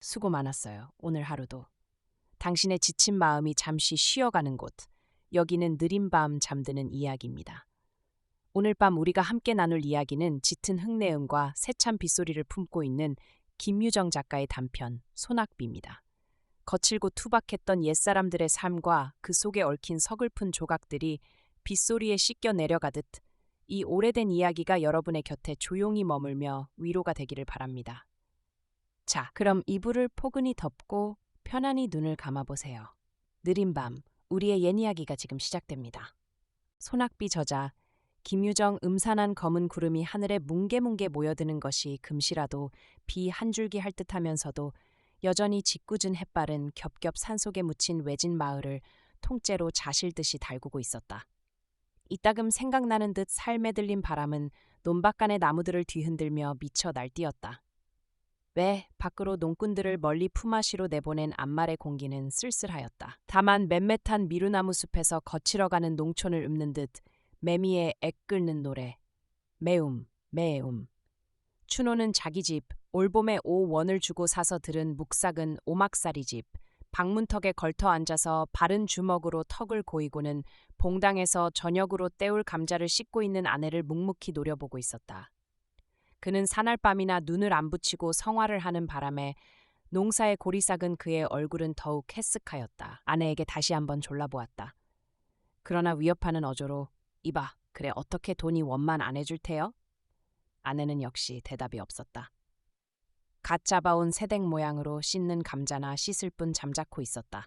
수고 많았어요. 오늘 하루도. 당신의 지친 마음이 잠시 쉬어가는 곳. 여기는 느린 밤 잠드는 이야기입니다. 오늘 밤 우리가 함께 나눌 이야기는 짙은 흙내음과 세찬 빗소리를 품고 있는 김유정 작가의 단편 소낙비입니다. 거칠고 투박했던 옛사람들의 삶과 그 속에 얽힌 서글픈 조각들이 빗소리에 씻겨 내려가듯 이 오래된 이야기가 여러분의 곁에 조용히 머물며 위로가 되기를 바랍니다. 자, 그럼 이불을 포근히 덮고 편안히 눈을 감아보세요. 느린 밤, 우리의 옛 이야기가 지금 시작됩니다. 소낙비 저자, 김유정. 음산한 검은 구름이 하늘에 뭉게뭉게 모여드는 것이 금시라도 비 한 줄기 할 듯하면서도 여전히 짓궂은 햇발은 겹겹 산속에 묻힌 외진 마을을 통째로 자실듯이 달구고 있었다. 이따금 생각나는 듯 삶에 들린 바람은 논밭간의 나무들을 뒤흔들며 미쳐 날뛰었다. 왜 밖으로 농꾼들을 멀리 품앗이로 내보낸 앞말의 공기는 쓸쓸하였다. 다만 맷맷한 미루나무 숲에서 거칠어가는 농촌을 읊는 듯 매미의 액 끓는 노래. 매움, 매움. 춘호는 자기 집, 올봄에 5원을 주고 사서 들은 묵삭은 오막살이 집, 방문턱에 걸터 앉아서 바른 주먹으로 턱을 고이고는 봉당에서 저녁으로 때울 감자를 씻고 있는 아내를 묵묵히 노려보고 있었다. 그는 사날밤이나 눈을 안 붙이고 성화를 하는 바람에 농사에 골이 삭은 그의 얼굴은 더욱 해쓱하였다. 아내에게 다시 한번 졸라보았다. 그러나 위협하는 어조로 이봐, 그래 어떻게 돈이 원만 안 해줄 테요? 아내는 역시 대답이 없었다. 갓 잡아온 새댁 모양으로 씻는 감자나 씻을 뿐 잠자코 있었다.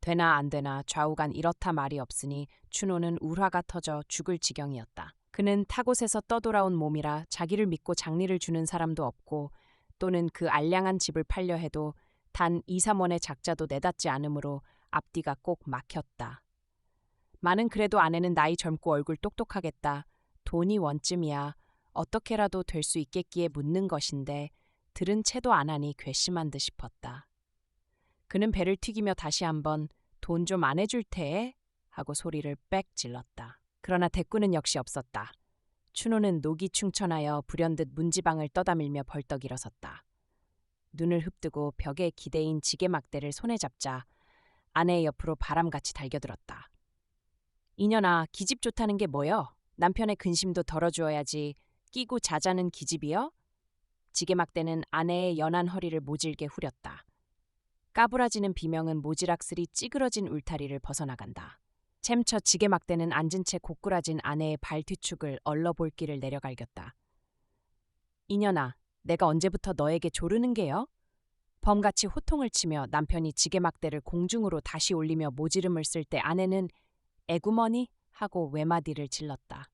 되나 안 되나 좌우간 이렇다 말이 없으니 춘호는 울화가 터져 죽을 지경이었다. 그는 타곳에서 떠돌아온 몸이라 자기를 믿고 장리를 주는 사람도 없고 또는 그 알량한 집을 팔려 해도 단 2, 3원의 작자도 내닫지 않으므로 앞뒤가 꼭 막혔다. 많은 그래도 아내는 나이 젊고 얼굴 똑똑하겠다. 돈이 원쯤이야. 어떻게라도 될 수 있겠기에 묻는 것인데 들은 채도 안 하니 괘씸한 듯 싶었다. 그는 배를 튀기며 다시 한번 돈 좀 안 해줄 테에? 하고 소리를 빽 질렀다. 그러나 대꾸는 역시 없었다. 춘호는 녹이 충천하여 불현듯 문지방을 떠다밀며 벌떡 일어섰다. 눈을 흡뜨고 벽에 기대인 지게막대를 손에 잡자 아내의 옆으로 바람같이 달겨들었다. 이년아, 기집 좋다는 게 뭐여? 남편의 근심도 덜어주어야지. 끼고 자자는 기집이여? 지게막대는 아내의 연한 허리를 모질게 후렸다. 까부라지는 비명은 모지락스리 찌그러진 울타리를 벗어나간다. 챔처 지게막대는 앉은 채 고꾸라진 아내의 발 뒤축을 얼러볼기를 내려갈겼다. 이년아, 내가 언제부터 너에게 조르는 게요? 범같이 호통을 치며 남편이 지게막대를 공중으로 다시 올리며 모지름을 쓸 때 아내는 애구머니? 하고 외마디를 질렀다.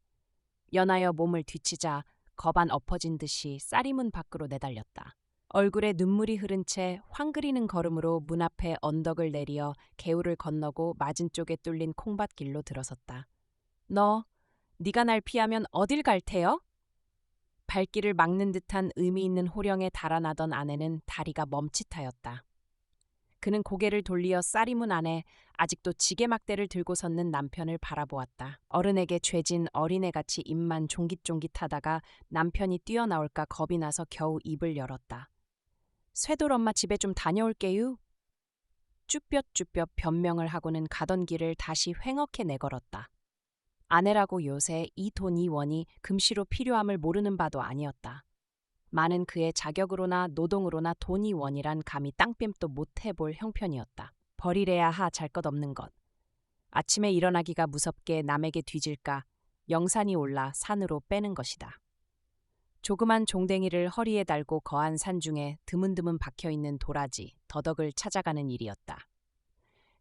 연하여 몸을 뒤치자 거반 엎어진 듯이 쌀이문 밖으로 내달렸다. 얼굴에 눈물이 흐른 채 황그리는 걸음으로 문 앞에 언덕을 내리어 개울을 건너고 맞은 쪽에 뚫린 콩밭길로 들어섰다. 네가 날 피하면 어딜 갈 테요? 발길을 막는 듯한 의미 있는 호령에 달아나던 아내는 다리가 멈칫하였다. 그는 고개를 돌리어 쌀이문 안에 아직도 지게막대를 들고 섰는 남편을 바라보았다. 어른에게 죄진 어린애같이 입만 종깃종깃하다가 남편이 뛰어나올까 겁이 나서 겨우 입을 열었다. 쇠돌 엄마 집에 좀 다녀올게유. 쭈뼛쭈뼛 변명을 하고는 가던 길을 다시 횡하게 내걸었다. 아내라고 요새 이 돈 이 원이 금시로 필요함을 모르는 바도 아니었다. 많은 그의 자격으로나 노동으로나 돈이 원이란 감히 땅뺨도 못해볼 형편이었다. 버리래야 하 잘 것 없는 것. 아침에 일어나기가 무섭게 남에게 뒤질까 영산이 올라 산으로 빼는 것이다. 조그만 종댕이를 허리에 달고 거한 산중에 드문드문 박혀있는 도라지, 더덕을 찾아가는 일이었다.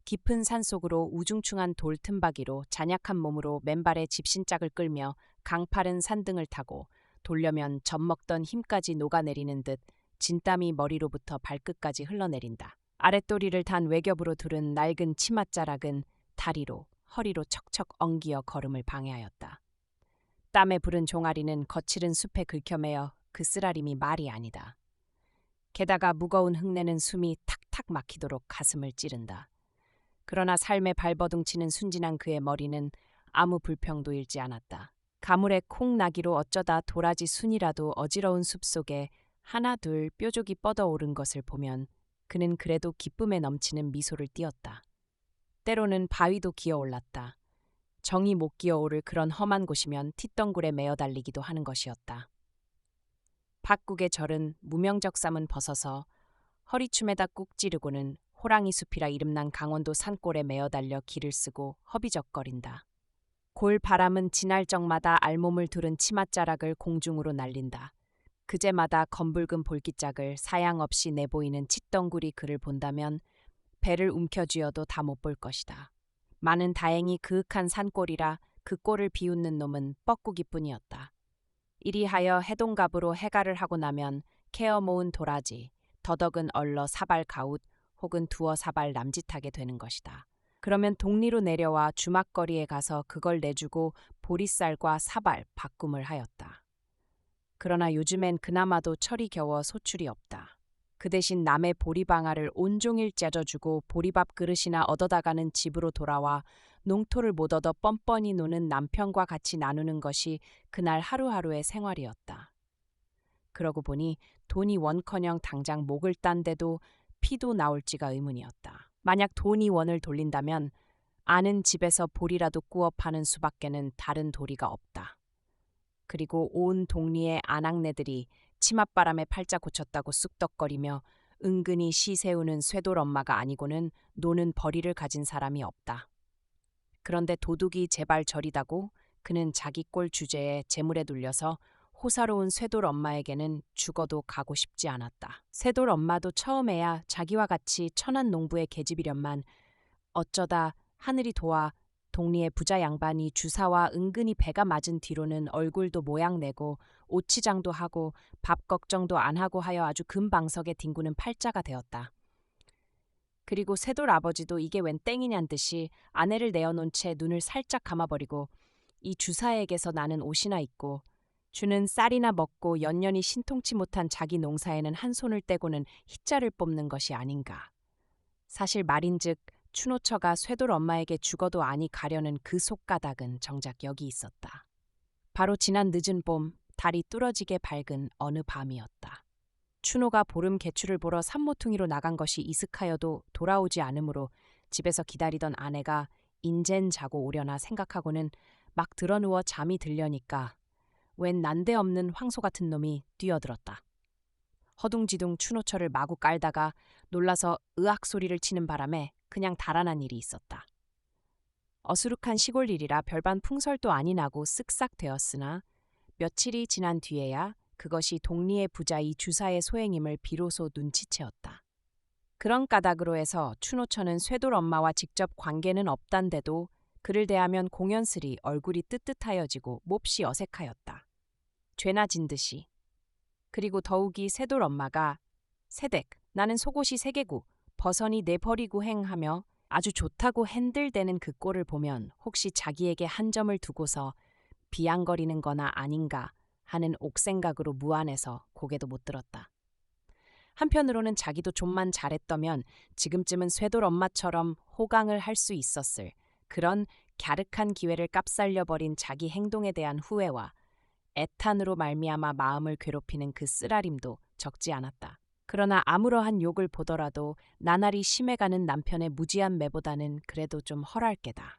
깊은 산속으로 우중충한 돌 틈바기로 잔약한 몸으로 맨발에 집신짝을 끌며 강파른 산등을 타고 돌려면 젖먹던 힘까지 녹아내리는 듯 진땀이 머리로부터 발끝까지 흘러내린다. 아랫도리를 단 외겹으로 두른 낡은 치맛자락은 다리로, 허리로 척척 엉기어 걸음을 방해하였다. 땀에 부른 종아리는 거칠은 숲에 긁혀매어 그 쓰라림이 말이 아니다. 게다가 무거운 흙내는 숨이 탁탁 막히도록 가슴을 찌른다. 그러나 삶에 발버둥치는 순진한 그의 머리는 아무 불평도 일지 않았다. 가물에 콩 나기로 어쩌다 도라지 순이라도 어지러운 숲속에 하나 둘 뾰족이 뻗어오른 것을 보면 그는 그래도 기쁨에 넘치는 미소를 띄었다. 때로는 바위도 기어올랐다. 정이 못 기어오를 그런 험한 곳이면 티덩굴에 매어 달리기도 하는 것이었다. 밭국의 절은 무명적삼은 벗어서 허리춤에다 꾹 찌르고는 호랑이 숲이라 이름난 강원도 산골에 매어 달려 길을 쓰고 허비적거린다. 골 바람은 지날 적마다 알몸을 두른 치맛자락을 공중으로 날린다. 그제마다 검붉은 볼기짝을 사양없이 내보이는 칫덩굴이 그를 본다면 배를 움켜쥐어도 다 못 볼 것이다. 많은 다행히 그윽한 산골이라 그 꼴을 비웃는 놈은 뻐꾸기뿐이었다. 이리하여 해동갑으로 해가를 하고 나면 캐어 모은 도라지, 더덕은 얼러 사발 가웃 혹은 두어 사발 남짓하게 되는 것이다. 그러면 동리로 내려와 주막거리에 가서 그걸 내주고 보리쌀과 사발 바꿈을 하였다. 그러나 요즘엔 그나마도 철이 겨워 소출이 없다. 그 대신 남의 보리방아를 온종일 째져주고 보리밥 그릇이나 얻어다가는 집으로 돌아와 농토를 못 얻어 뻔뻔히 노는 남편과 같이 나누는 것이 그날 하루하루의 생활이었다. 그러고 보니 돈이 원커녕 당장 목을 딴데도 피도 나올지가 의문이었다. 만약 돈이 원을 돌린다면 아는 집에서 보리라도 구워 파는 수밖에는 다른 도리가 없다. 그리고 온 동리의 아낙네들이 치맛바람에 팔자 고쳤다고 쑥덕거리며 은근히 시세우는 쇠돌 엄마가 아니고는 노는 벌이를 가진 사람이 없다. 그런데 도둑이 제발 저리다고 그는 자기 꼴 주제에 재물에 눌려서 호사로운 쇠돌 엄마에게는 죽어도 가고 싶지 않았다. 쇠돌 엄마도 처음에야 자기와 같이 천한 농부의 계집이련만 어쩌다 하늘이 도와 동리의 부자 양반이 주사와 은근히 배가 맞은 뒤로는 얼굴도 모양내고 오치장도 하고 밥 걱정도 안 하고 하여 아주 금방석에 뒹구는 팔자가 되었다. 그리고 쇠돌 아버지도 이게 웬 땡이냔 듯이 아내를 내어놓은 채 눈을 살짝 감아버리고 이 주사에게서 나는 옷이나 입고 주는 쌀이나 먹고 연년이 신통치 못한 자기 농사에는 한 손을 떼고는 희자를 뽑는 것이 아닌가. 사실 말인즉 추노처가 쇠돌 엄마에게 죽어도 아니 가려는 그 속가닥은 정작 여기 있었다. 바로 지난 늦은 봄 달이 뚫어지게 밝은 어느 밤이었다. 추노가 보름 개추를 보러 산모퉁이로 나간 것이 이슥하여도 돌아오지 않으므로 집에서 기다리던 아내가 인젠 자고 오려나 생각하고는 막 드러누워 잠이 들려니까 웬 난데없는 황소 같은 놈이 뛰어들었다. 허둥지둥 추노처를 마구 깔다가 놀라서 으악 소리를 치는 바람에 그냥 달아난 일이 있었다. 어수룩한 시골 일이라 별반 풍설도 아니 나고 쓱싹 되었으나 며칠이 지난 뒤에야 그것이 동리의 부자이 주사의 소행임을 비로소 눈치채었다. 그런 까닭으로 해서 추노처는 쇠돌 엄마와 직접 관계는 없단데도 그를 대하면 공연스리 얼굴이 뜨뜻하여지고 몹시 어색하였다. 죄나 진 듯이. 그리고 더욱이 쇠돌 엄마가 세댁 나는 속옷이 세 개구 버선이 내 버리구 행하며 아주 좋다고 핸들대는 그 꼴을 보면 혹시 자기에게 한 점을 두고서 비양거리는 거나 아닌가 하는 옥생각으로 무안해서 고개도 못 들었다. 한편으로는 자기도 좀만 잘했더면 지금쯤은 쇠돌 엄마처럼 호강을 할 수 있었을 그런 갸륵한 기회를 깝살려버린 자기 행동에 대한 후회와 애탄으로 말미암아 마음을 괴롭히는 그 쓰라림도 적지 않았다. 그러나 아무러한 욕을 보더라도 나날이 심해가는 남편의 무지한 매보다는 그래도 좀 헐할 게다.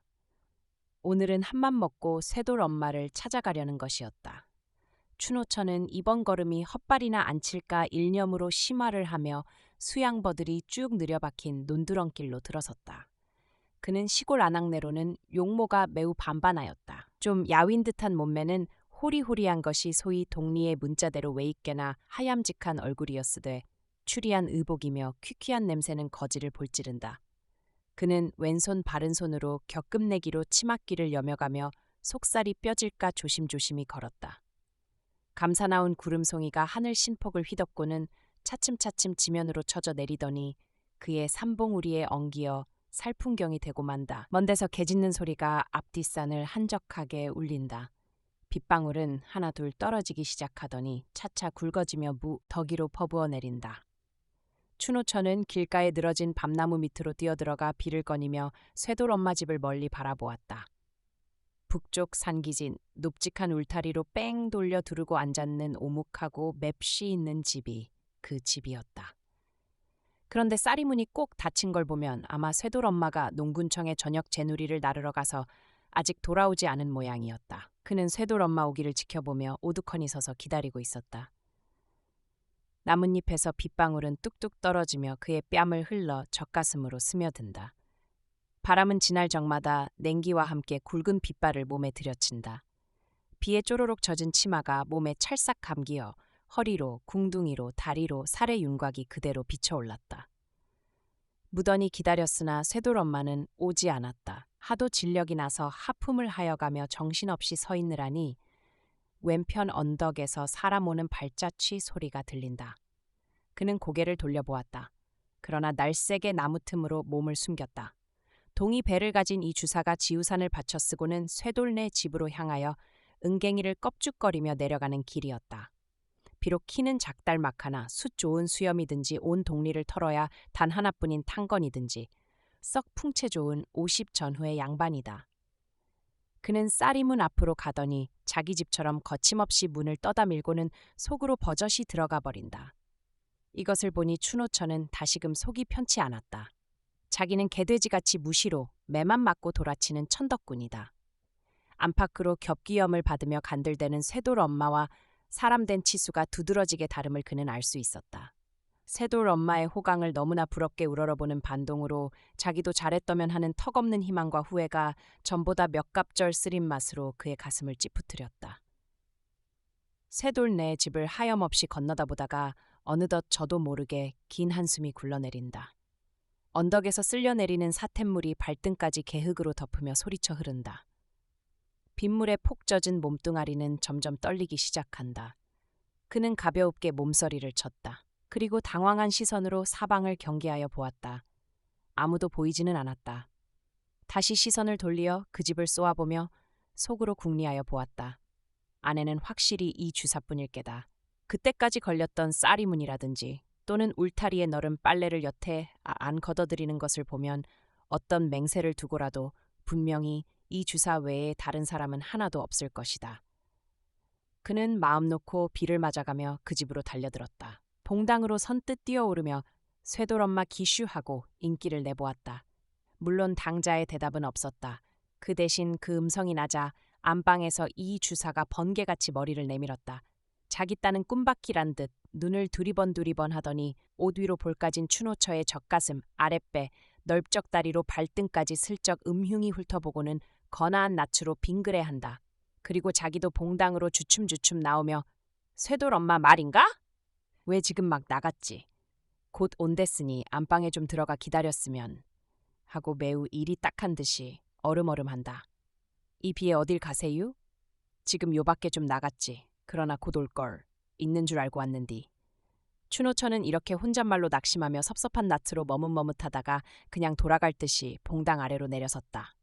오늘은 한맘 먹고 쇠돌 엄마를 찾아가려는 것이었다. 추노처는 이번 걸음이 헛발이나 안 칠까 일념으로 심화를 하며 수양버들이 쭉 느려박힌 논두렁길로 들어섰다. 그는 시골 아낙네로는 용모가 매우 반반하였다. 좀 야윈 듯한 몸매는 호리호리한 것이 소위 동리의 문자대로 왜있게나 하얌직한 얼굴이었으되 추리한 의복이며 퀴퀴한 냄새는 거지를 볼찌른다. 그는 왼손 바른손으로 격금내기로 치맛귀를 여며가며 속살이 뼈질까 조심조심히 걸었다. 감사 나온 구름송이가 하늘 신폭을 휘덮고는 차츰차츰 지면으로 쳐져 내리더니 그의 삼봉우리에 엉기어 살풍경이 되고 만다. 먼데서 개 짖는 소리가 앞뒷산을 한적하게 울린다. 빗방울은 하나 둘 떨어지기 시작하더니 차차 굵어지며 덕이로 퍼부어 내린다. 추노처는 길가에 늘어진 밤나무 밑으로 뛰어들어가 비를 꺼니며 쇠돌 엄마 집을 멀리 바라보았다. 북쪽 산기진 높직한 울타리로 뺑 돌려 두르고 앉았는 오묵하고 맵시 있는 집이 그 집이었다. 그런데 쌀이문이 꼭 닫힌 걸 보면 아마 쇠돌 엄마가 농군청에 저녁 재누리를 나르러 가서 아직 돌아오지 않은 모양이었다. 그는 쇠돌 엄마 오기를 지켜보며 오두커니 서서 기다리고 있었다. 나뭇잎에서 빗방울은 뚝뚝 떨어지며 그의 뺨을 흘러 젖가슴으로 스며든다. 바람은 지날 적마다 냉기와 함께 굵은 빗발을 몸에 들여친다. 비에 쪼로록 젖은 치마가 몸에 찰싹 감기어 허리로, 궁둥이로, 다리로 살의 윤곽이 그대로 비쳐올랐다. 무던히 기다렸으나 쇠돌 엄마는 오지 않았다. 하도 진력이 나서 하품을 하여가며 정신없이 서 있느라니 왼편 언덕에서 사람 오는 발자취 소리가 들린다. 그는 고개를 돌려보았다. 그러나 날쌔게 나무 틈으로 몸을 숨겼다. 동이 배를 가진 이 주사가 지우산을 받쳐 쓰고는 쇠돌네 집으로 향하여 은갱이를 껍죽거리며 내려가는 길이었다. 비록 키는 작달막하나 숫 좋은 수염이든지 온 동리를 털어야 단 하나뿐인 탕건이든지 썩 풍채 좋은 50 전후의 양반이다. 그는 쌀이문 앞으로 가더니 자기 집처럼 거침없이 문을 떠다 밀고는 속으로 버젓이 들어가 버린다. 이것을 보니 춘호처는 다시금 속이 편치 않았다. 자기는 개돼지같이 무시로 매만 맞고 돌아치는 천덕꾼이다. 안팎으로 겹기염을 받으며 간들대는 쇠돌 엄마와 사람된 치수가 두드러지게 다름을 그는 알 수 있었다. 쇠돌 엄마의 호강을 너무나 부럽게 우러러보는 반동으로 자기도 잘했더면 하는 턱없는 희망과 후회가 전보다 몇 갑절 쓰린 맛으로 그의 가슴을 찌푸뜨렸다. 쇠돌네 집을 하염없이 건너다 보다가 어느덧 저도 모르게 긴 한숨이 굴러내린다. 언덕에서 쓸려내리는 사툤물이 발등까지 개흙으로 덮으며 소리쳐 흐른다. 빗물에 폭 젖은 몸뚱아리는 점점 떨리기 시작한다. 그는 가벼웁게 몸서리를 쳤다. 그리고 당황한 시선으로 사방을 경계하여 보았다. 아무도 보이지는 않았다. 다시 시선을 돌리어 그 집을 쏘아보며 속으로 궁리하여 보았다. 안에는 확실히 이 주사뿐일 게다. 그때까지 걸렸던 쌀이문이라든지 또는 울타리에 널은 빨래를 여태 안 걷어들이는 것을 보면 어떤 맹세를 두고라도 분명히 이 주사 외에 다른 사람은 하나도 없을 것이다. 그는 마음 놓고 비를 맞아가며 그 집으로 달려들었다. 봉당으로 선뜻 뛰어오르며 쇠돌 엄마 기슈하고 인기를 내보았다. 물론 당자의 대답은 없었다. 그 대신 그 음성이 나자 안방에서 이 주사가 번개같이 머리를 내밀었다. 자기 딴은 꿈바퀴란 듯 눈을 두리번 하더니 옷 위로 볼까진 춘호처의 젖가슴, 아랫배, 넓적다리로 발등까지 슬쩍 음흉히 훑어보고는 거나한 낯으로 빙그레한다. 그리고 자기도 봉당으로 주춤주춤 나오며 쇠돌 엄마 말인가? 왜 지금 막 나갔지? 곧 온댔으니 안방에 좀 들어가 기다렸으면 하고 매우 일이 딱한 듯이 얼음얼음한다. 이 비에 어딜 가세유? 지금 요 밖에 좀 나갔지. 그러나 곧 올걸. 있는 줄 알고 왔는디. 춘호처는 이렇게 혼잣말로 낙심하며 섭섭한 낯으로 머뭇머뭇하다가 그냥 돌아갈 듯이 봉당 아래로 내려섰다.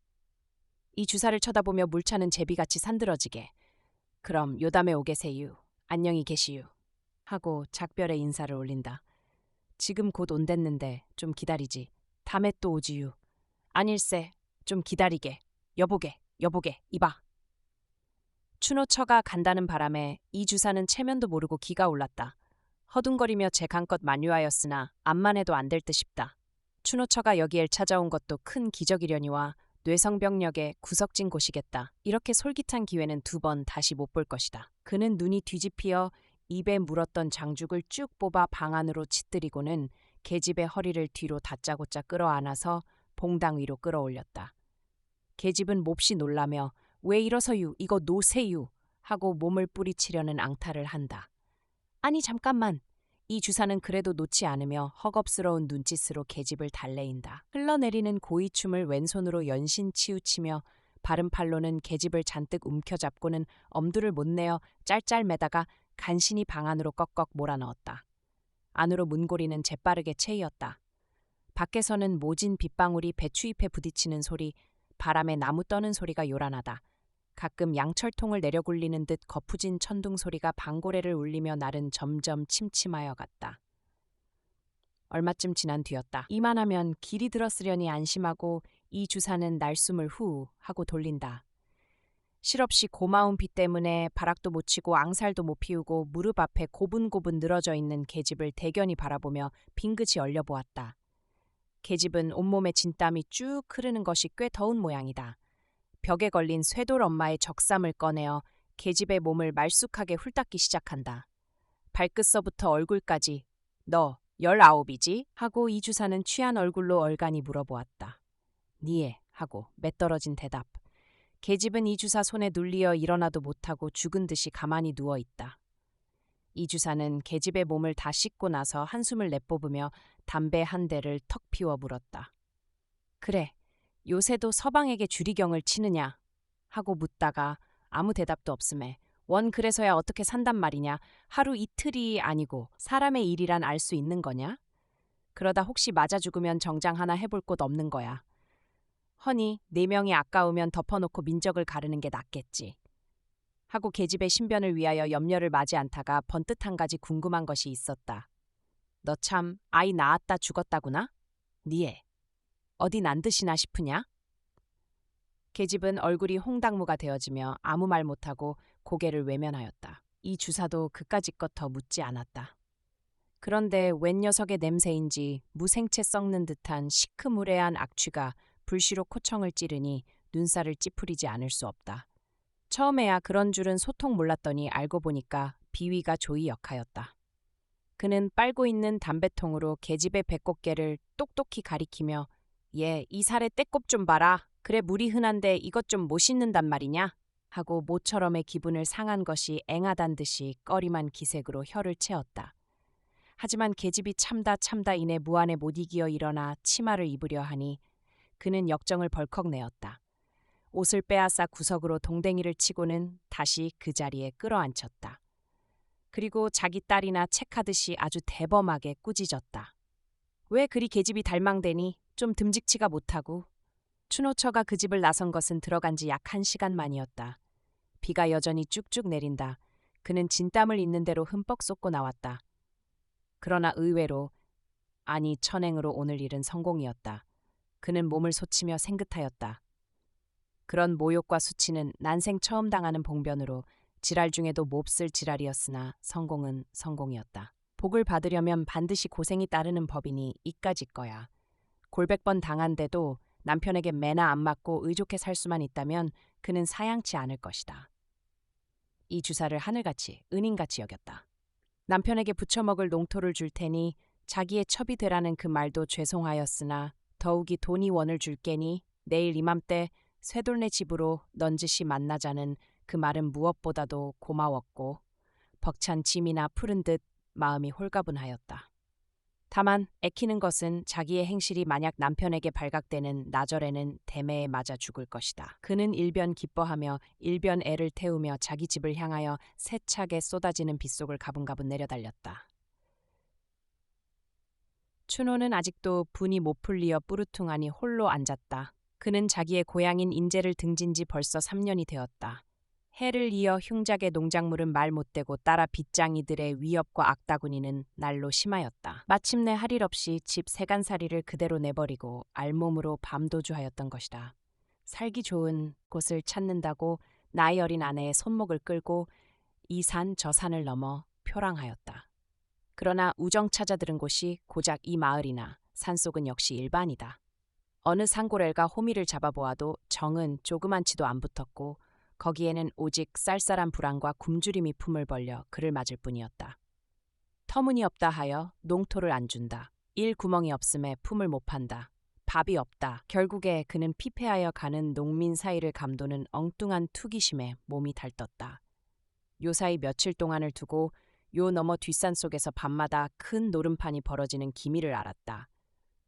이 주사를 쳐다보며 물차는 제비같이 산들어지게 그럼 요담에 오게세유. 안녕히 계시유. 하고 작별의 인사를 올린다. 지금 곧 온댔는데 좀 기다리지. 다음에 또 오지유. 아닐세. 좀 기다리게. 여보게 이봐. 춘호처가 간다는 바람에 이 주사는 체면도 모르고 기가 올랐다. 허둥거리며 제 간껏 만류하였으나 암만 해도 안 될 듯 싶다. 춘호처가 여기에 찾아온 것도 큰 기적이려니와 뇌성병력에 구석진 곳이겠다. 이렇게 솔깃한 기회는 두 번 다시 못 볼 것이다. 그는 눈이 뒤집히어 입에 물었던 장죽을 쭉 뽑아 방 안으로 치뜨리고는 계집의 허리를 뒤로 다짜고짜 끌어안아서 봉당 위로 끌어올렸다. 계집은 몹시 놀라며 왜 이러서유 이거 노세유 하고 몸을 뿌리치려는 앙탈을 한다. 아니 잠깐만. 이 주사는 그래도 놓지 않으며 허겁스러운 눈짓으로 계집을 달래인다. 흘러내리는 고이춤을 왼손으로 연신 치우치며 바른팔로는 계집을 잔뜩 움켜잡고는 엄두를 못 내어 짤짤매다가 간신히 방 안으로 꺽꺽 몰아넣었다. 안으로 문고리는 재빠르게 채이었다. 밖에서는 모진 빗방울이 배추잎에 부딪히는 소리, 바람에 나무 떠는 소리가 요란하다. 가끔 양철통을 내려굴리는 듯 거푸진 천둥 소리가 방고래를 울리며 날은 점점 침침하여 갔다. 얼마쯤 지난 뒤였다. 이만하면 길이 들었으려니 안심하고 이 주사는 날숨을 후 하고 돌린다. 실없이 고마운 비 때문에 바락도 못 치고 앙살도 못 피우고 무릎 앞에 고분고분 늘어져 있는 계집을 대견히 바라보며 빙긋이 얼려보았다. 계집은 온몸에 진땀이 쭉 흐르는 것이 꽤 더운 모양이다. 벽에 걸린 쇠돌 엄마의 적삼을 꺼내어 계집의 몸을 말쑥하게 훑닦기 시작한다. 발끝서부터 얼굴까지 너 19이지? 하고 이 주사는 취한 얼굴로 얼간히 물어보았다. 니에 하고 매떨어진 대답. 계집은 이 주사 손에 눌리어 일어나도 못하고 죽은 듯이 가만히 누워있다. 이 주사는 계집의 몸을 다 씻고 나서 한숨을 내뽑으며 담배 한 대를 턱 피워 물었다. 그래, 요새도 서방에게 주리경을 치느냐? 하고 묻다가 아무 대답도 없음에 원 그래서야 어떻게 산단 말이냐? 하루 이틀이 아니고 사람의 일이란 알 수 있는 거냐? 그러다 혹시 맞아 죽으면 정장 하나 해볼 곳 없는 거야. 허니 4명이 아까우면 덮어놓고 민적을 가르는 게 낫겠지. 하고 계집의 신변을 위하여 염려를 마지 않다가 번뜩 한 가지 궁금한 것이 있었다. 너 참 아이 낳았다 죽었다구나? 니에 어디 난 듯이나 싶으냐? 계집은 얼굴이 홍당무가 되어지며 아무 말 못하고 고개를 외면하였다. 이 주사도 그까짓것 더 묻지 않았다. 그런데 웬 녀석의 냄새인지 무생채 썩는 듯한 시크무레한 악취가 불시로 코청을 찌르니 눈살을 찌푸리지 않을 수 없다. 처음에야 그런 줄은 소통 몰랐더니 알고 보니까 비위가 조이 역하였다. 그는 빨고 있는 담배통으로 계집의 배꼽깨를 똑똑히 가리키며 얘 이 살에 때꼽 좀 봐라. 그래 물이 흔한데 이것 좀 못 씻는단 말이냐? 하고 모처럼의 기분을 상한 것이 앵하단 듯이 꺼림한 기색으로 혀를 채웠다. 하지만 계집이 참다 이내 무안에 못 이기어 일어나 치마를 입으려 하니 그는 역정을 벌컥 내었다. 옷을 빼앗아 구석으로 동댕이를 치고는 다시 그 자리에 끌어앉혔다. 그리고 자기 딸이나 책하듯이 아주 대범하게 꾸짖었다. 왜 그리 계집이 달망대니 좀 듬직치가 못하고. 춘호처가 그 집을 나선 것은 들어간 지 약 1시간 만이었다. 비가 여전히 쭉쭉 내린다. 그는 진땀을 있는 대로 흠뻑 쏟고 나왔다. 그러나 의외로 아니 천행으로 오늘 일은 성공이었다. 그는 몸을 솟치며 생긋하였다. 그런 모욕과 수치는 난생 처음 당하는 봉변으로 지랄 중에도 몹쓸 지랄이었으나 성공은 성공이었다. 복을 받으려면 반드시 고생이 따르는 법이니 이까짓 거야. 골백번 당한데도 남편에게 매나 안 맞고 의족해 살 수만 있다면 그는 사양치 않을 것이다. 이 주사를 하늘같이 은인같이 여겼다. 남편에게 부쳐먹을 농토를 줄 테니 자기의 첩이 되라는 그 말도 죄송하였으나 더욱이 돈이 원을 줄게니 내일 이맘때 쇠돌네 집으로 넌지시 만나자는 그 말은 무엇보다도 고마웠고 벅찬 짐이나 푸른 듯 마음이 홀가분하였다. 다만 애키는 것은 자기의 행실이 만약 남편에게 발각되는 나절에는 대매에 맞아 죽을 것이다. 그는 일변 기뻐하며 일변 애를 태우며 자기 집을 향하여 세차게 쏟아지는 빗속을 가분가분 내려달렸다. 춘호는 아직도 분이 못 풀리어 뿌르퉁하니 홀로 앉았다. 그는 자기의 고향인 인제를 등진 지 벌써 3년이 되었다. 해를 이어 흉작의 농작물은 말 못대고 따라 빗장이들의 위협과 악다구니는 날로 심하였다. 마침내 할 일 없이 집 세간살이를 그대로 내버리고 알몸으로 밤도주하였던 것이다. 살기 좋은 곳을 찾는다고 나이 어린 아내의 손목을 끌고 이 산 저 산을 넘어 표랑하였다. 그러나 우정 찾아 들은 곳이 고작 이 마을이나 산속은 역시 일반이다. 어느 산고렐과 호미를 잡아보아도 정은 조그만치도 안 붙었고 거기에는 오직 쌀쌀한 불안과 굶주림이 품을 벌려 그를 맞을 뿐이었다. 터무니없다 하여 농토를 안 준다. 일 구멍이 없음에 품을 못 판다. 밥이 없다. 결국에 그는 피폐하여 가는 농민 사이를 감도는 엉뚱한 투기심에 몸이 달떴다. 요사이 며칠 동안을 두고 요 너머 뒷산 속에서 밤마다 큰 노름판이 벌어지는 기미를 알았다.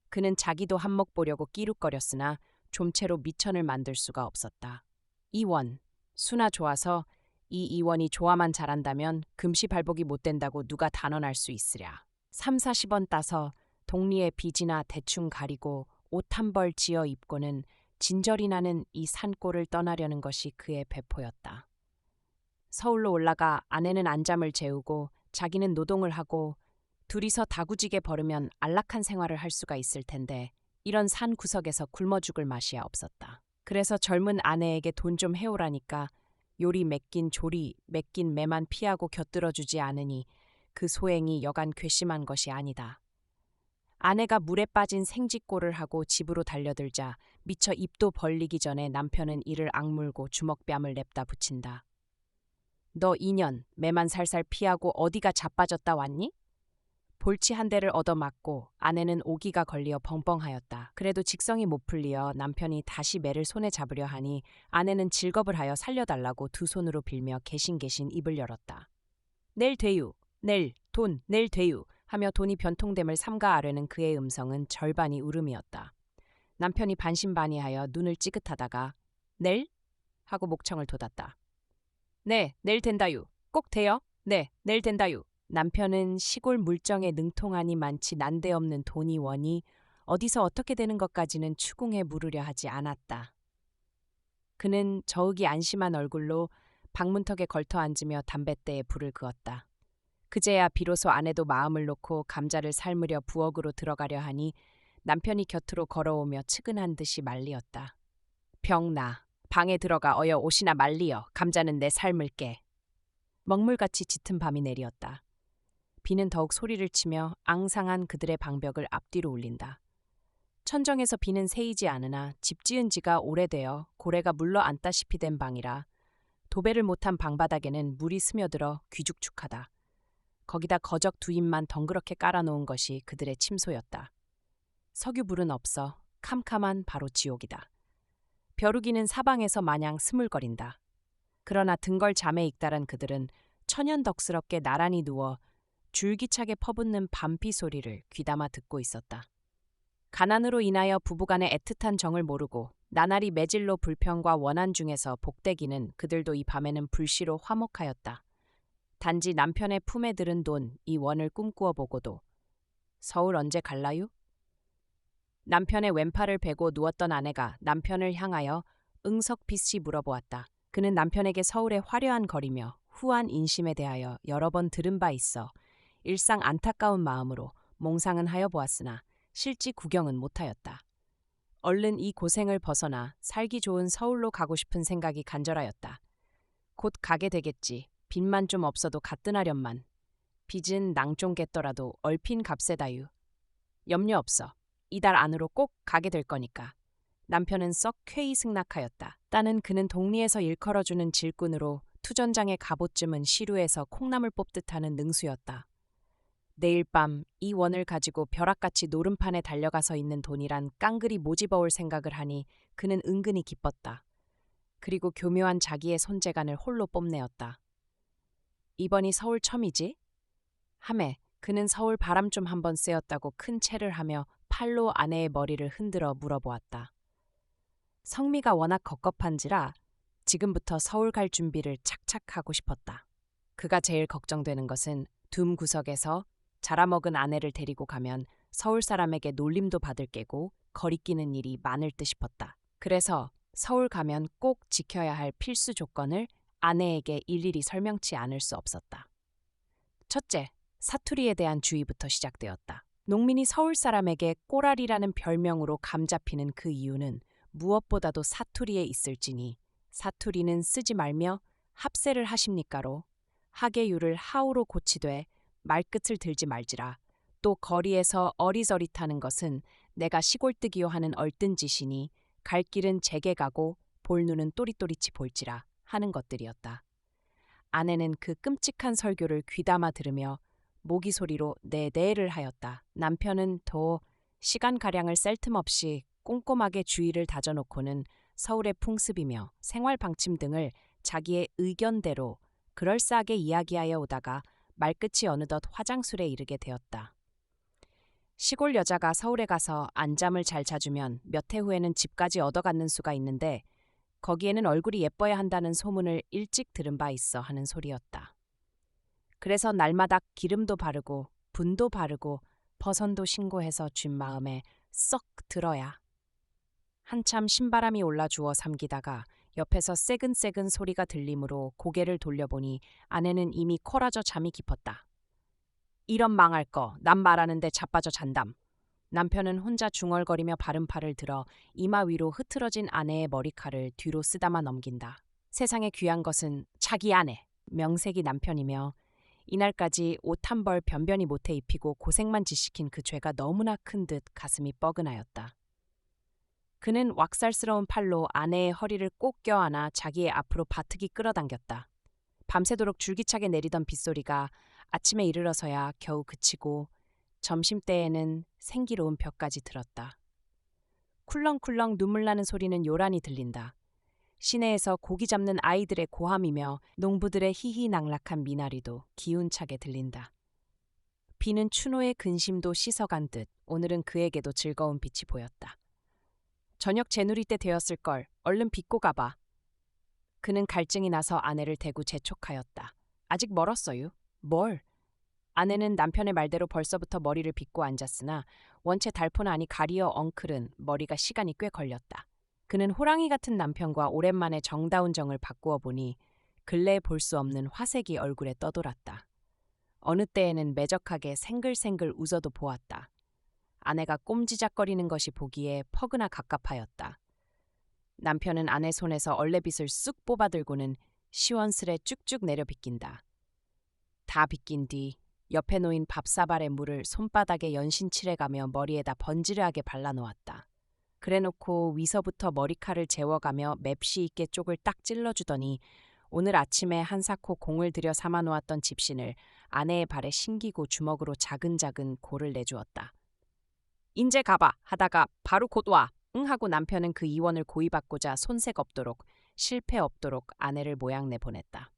그는 자기도 한몫 보려고 끼룩거렸으나 좀채로 미천을 만들 수가 없었다. 이원, 수나 좋아서 이 이원이 좋아만 잘한다면 금시발복이 못 된다고 누가 단언할 수 있으랴. 30-40원 따서 동리의 빚이나 대충 가리고 옷 한 벌 지어 입고는 진절이 나는 이 산골을 떠나려는 것이 그의 배포였다. 서울로 올라가 아내는 안잠을 재우고 자기는 노동을 하고 둘이서 다구지게 벌으면 안락한 생활을 할 수가 있을 텐데 이런 산 구석에서 굶어 죽을 맛이야 없었다. 그래서 젊은 아내에게 돈 좀 해오라니까 요리 맡긴 조리 맡긴 매만 피하고 곁들여주지 않으니 그 소행이 여간 괘씸한 것이 아니다. 아내가 물에 빠진 생쥐꼴을 하고 집으로 달려들자 미처 입도 벌리기 전에 남편은 이를 악물고 주먹뺨을 냅다 붙인다. 너 이년 매만 살살 피하고 어디가 자빠졌다 왔니? 볼치 한 대를 얻어맞고 아내는 오기가 걸리어 벙벙하였다. 그래도 직성이 못 풀리어 남편이 다시 매를 손에 잡으려 하니 아내는 질겁을 하여 살려달라고 두 손으로 빌며 개신개신 입을 열었다. 낼 돼유, 낼 돈, 낼 돼유 하며 돈이 변통됨을 삼가 아뢰는 그의 음성은 절반이 울음이었다. 남편이 반신반의하여 눈을 찌긋하다가 낼? 하고 목청을 돋았다. 네, 낼 된다유. 꼭 돼요? 네, 낼 된다유. 남편은 시골 물정에 능통하니 많지 난데없는 돈이 원이 어디서 어떻게 되는 것까지는 추궁해 물으려 하지 않았다. 그는 저으기 안심한 얼굴로 방문턱에 걸터 앉으며 담뱃대에 불을 그었다. 그제야 비로소 아내도 마음을 놓고 감자를 삶으려 부엌으로 들어가려 하니 남편이 곁으로 걸어오며 측은한 듯이 말리었다. 병나, 방에 들어가 어여 옷이나 말리어 감자는 내 삶을게. 먹물같이 짙은 밤이 내리었다. 비는 더욱 소리를 치며 앙상한 그들의 방벽을 앞뒤로 울린다. 천정에서 비는 새이지 않으나 집 지은 지가 오래되어 고래가 물러 앉다시피 된 방이라 도배를 못한 방바닥에는 물이 스며들어 귀죽죽하다. 거기다 거적 두 입만 덩그렇게 깔아놓은 것이 그들의 침소였다. 석유불은 없어 캄캄한 바로 지옥이다. 벼루기는 사방에서 마냥 스물거린다. 그러나 등걸 잠에 익달한 그들은 천연덕스럽게 나란히 누워 줄기차게 퍼붓는 밤비 소리를 귀담아 듣고 있었다. 가난으로 인하여 부부간의 애틋한 정을 모르고 나날이 매질로 불평과 원한 중에서 복대기는 그들도 이 밤에는 불시로 화목하였다. 단지 남편의 품에 들은 돈 이 원을 꿈꾸어 보고도 서울 언제 갈라유? 남편의 왼팔을 베고 누웠던 아내가 남편을 향하여 응석빛이 물어보았다. 그는 남편에게 서울의 화려한 거리며 후한 인심에 대하여 여러 번 들은 바 있어 일상 안타까운 마음으로 몽상은 하여 보았으나 실지 구경은 못하였다. 얼른 이 고생을 벗어나 살기 좋은 서울로 가고 싶은 생각이 간절하였다. 곧 가게 되겠지. 빚만 좀 없어도 가뜩하련만. 빚은 낭종겠더라도 얼핀 값세다유. 염려 없어. 이달 안으로 꼭 가게 될 거니까. 남편은 썩 쾌히 승낙하였다. 따는 그는 동리에서 일컬어주는 질꾼으로 투전장의 갑옷쯤은 시루에서 콩나물 뽑듯 하는 능수였다. 내일 밤 이 원을 가지고 벼락같이 노름판에 달려가서 있는 돈이란 깡그리 모집어올 생각을 하니 그는 은근히 기뻤다. 그리고 교묘한 자기의 손재간을 홀로 뽐내었다. 이번이 서울 처음이지? 하매 그는 서울 바람 좀 한번 쐬었다고 큰 체를 하며 팔로 아내의 머리를 흔들어 물어보았다. 성미가 워낙 겁겁한지라 지금부터 서울 갈 준비를 착착 하고 싶었다. 그가 제일 걱정되는 것은 둠 구석에서 자라먹은 아내를 데리고 가면 서울 사람에게 놀림도 받을 게고 거리끼는 일이 많을 듯 싶었다. 그래서 서울 가면 꼭 지켜야 할 필수 조건을 아내에게 일일이 설명치 않을 수 없었다. 첫째, 사투리에 대한 주의부터 시작되었다. 농민이 서울 사람에게 꼬라리라는 별명으로 감잡히는 그 이유는 무엇보다도 사투리에 있을지니 사투리는 쓰지 말며 합세를 하십니까로 하계유를 하우로 고치되 말끝을 들지 말지라. 또 거리에서 어리저리타는 것은 내가 시골뜨기요 하는 얼뜬 짓이니 갈 길은 제게 가고 볼 눈은 또릿또릿이 볼지라 하는 것들이었다. 아내는 그 끔찍한 설교를 귀담아 들으며 모기 소리로 네네를 하였다. 남편은 더 시간가량을 셀 틈 없이 꼼꼼하게 주의를 다져놓고는 서울의 풍습이며 생활 방침 등을 자기의 의견대로 그럴싸하게 이야기하여 오다가 말끝이 어느덧 화장술에 이르게 되었다. 시골 여자가 서울에 가서 안잠을 잘 자주면 몇 해 후에는 집까지 얻어갖는 수가 있는데 거기에는 얼굴이 예뻐야 한다는 소문을 일찍 들은 바 있어 하는 소리였다. 그래서 날마다 기름도 바르고 분도 바르고 버선도 신고해서 쥔 마음에 썩 들어야. 한참 신바람이 올라 주워 삼기다가 옆에서 새근새근 소리가 들리므로 고개를 돌려보니 아내는 이미 코라져 잠이 깊었다. 이런 망할 거, 남 말하는데 자빠져 잔담. 남편은 혼자 중얼거리며 바른 팔을 들어 이마 위로 흐트러진 아내의 머리칼을 뒤로 쓰다마 넘긴다. 세상에 귀한 것은 자기 아내, 명색이 남편이며 이날까지 옷 한 벌 변변히 못해 입히고 고생만 지시킨 그 죄가 너무나 큰 듯 가슴이 뻐근하였다. 그는 왁살스러운 팔로 아내의 허리를 꼭 껴안아 자기의 앞으로 바트기 끌어당겼다. 밤새도록 줄기차게 내리던 빗소리가 아침에 이르러서야 겨우 그치고 점심때에는 생기로운 벽까지 들었다. 쿨렁쿨렁 눈물 나는 소리는 요란히 들린다. 시내에서 고기 잡는 아이들의 고함이며 농부들의 희희낙락한 미나리도 기운차게 들린다. 비는 추노의 근심도 씻어간 듯 오늘은 그에게도 즐거운 빛이 보였다. 저녁 재누리 때 되었을걸. 얼른 빚고 가봐. 그는 갈증이 나서 아내를 대고 재촉하였다. 아직 멀었어요. 뭘? 아내는 남편의 말대로 벌써부터 머리를 빗고 앉았으나 원체 달포나니 가리어 엉클은 머리가 시간이 꽤 걸렸다. 그는 호랑이 같은 남편과 오랜만에 정다운 정을 바꾸어 보니 근래에 볼 수 없는 화색이 얼굴에 떠돌았다. 어느 때에는 매적하게 생글생글 웃어도 보았다. 아내가 꼼지작거리는 것이 보기에 퍼그나 갑갑하였다. 남편은 아내 손에서 얼레빗을 쑥 뽑아들고는 시원스레 쭉쭉 내려 빗긴다. 다 빗긴 뒤 옆에 놓인 밥사발의 물을 손바닥에 연신칠해가며 머리에다 번지르하게 발라놓았다. 그래놓고 위서부터 머리칼을 재워가며 맵시 있게 쪽을 딱 찔러주더니 오늘 아침에 한사코 공을 들여 삼아놓았던 집신을 아내의 발에 신기고 주먹으로 자근자근 골을 내주었다. 인제 가봐 하다가 바로 곧 와. 응 하고 남편은 그 이원을 고이 받고자 손색 없도록 실패 없도록 아내를 모양내 보냈다.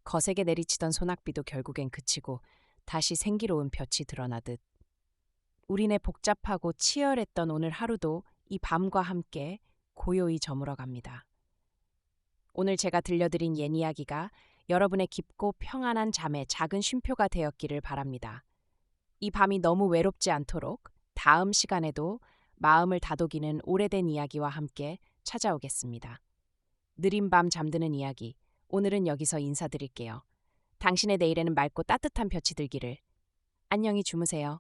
거세게 내리치던 소낙비도 결국엔 그치고 다시 생기로운 볕이 드러나듯 우리네 복잡하고 치열했던 오늘 하루도 이 밤과 함께 고요히 저물어 갑니다. 오늘 제가 들려드린 옛 이야기가 여러분의 깊고 평안한 잠에 작은 쉼표가 되었기를 바랍니다. 이 밤이 너무 외롭지 않도록 다음 시간에도 마음을 다독이는 오래된 이야기와 함께 찾아오겠습니다. 느린 밤 잠드는 이야기, 오늘은 여기서 인사드릴게요. 당신의 내일에는 맑고 따뜻한 볕이 들기를. 안녕히 주무세요.